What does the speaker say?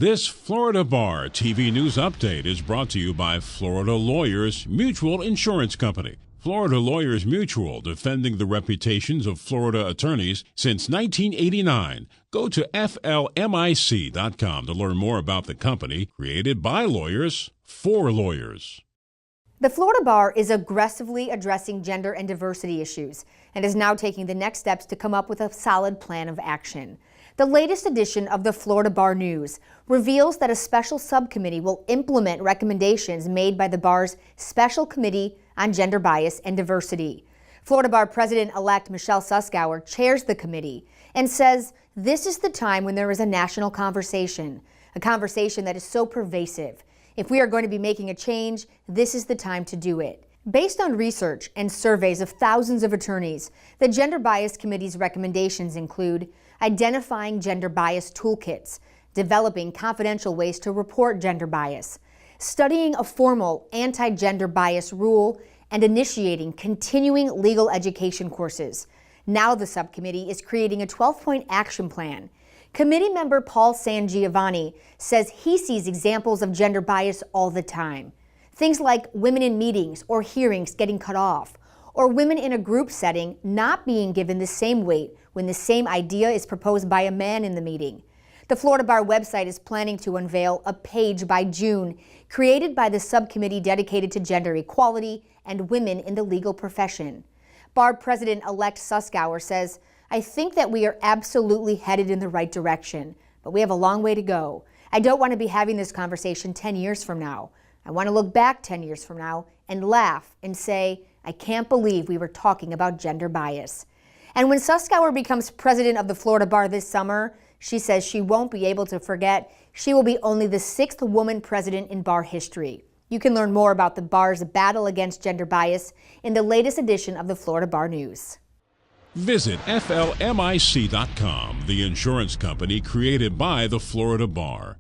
This Florida Bar TV News Update is brought to you by Florida Lawyers Mutual Insurance Company. Florida Lawyers Mutual, defending the reputations of Florida attorneys since 1989. Go to flmic.com to learn more about the company, created by lawyers for lawyers. The Florida Bar is aggressively addressing gender and diversity issues and is now taking the next steps to come up with a solid plan of action. The latest edition of the Florida Bar News reveals that a special subcommittee will implement recommendations made by the Bar's Special Committee on Gender Bias and Diversity. Florida Bar President-elect Michelle Suskauer chairs the committee and says this is the time when there is a national conversation, a conversation that is so pervasive. If we are going to be making a change, this is the time to do it. Based on research and surveys of thousands of attorneys, the Gender Bias Committee's recommendations include identifying gender bias toolkits, developing confidential ways to report gender bias, studying a formal anti-gender bias rule, and initiating continuing legal education courses. Now the subcommittee is creating a 12-point action plan. Committee member Paul Sangiovanni says he sees examples of gender bias all the time. Things like women in meetings or hearings getting cut off, or women in a group setting not being given the same weight when the same idea is proposed by a man in the meeting. The Florida Bar website is planning to unveil a page by June created by the subcommittee dedicated to gender equality and women in the legal profession. Bar President-elect Suskauer says, "I think that we are absolutely headed in the right direction, but we have a long way to go. I don't want to be having this conversation 10 years from now. I want to look back 10 years from now and laugh and say, I can't believe we were talking about gender bias." And when Suskauer becomes president of the Florida Bar this summer, she says she won't be able to forget she will be only the 6th woman president in bar history. You can learn more about the bar's battle against gender bias in the latest edition of the Florida Bar News. Visit flmic.com, the insurance company created by the Florida Bar.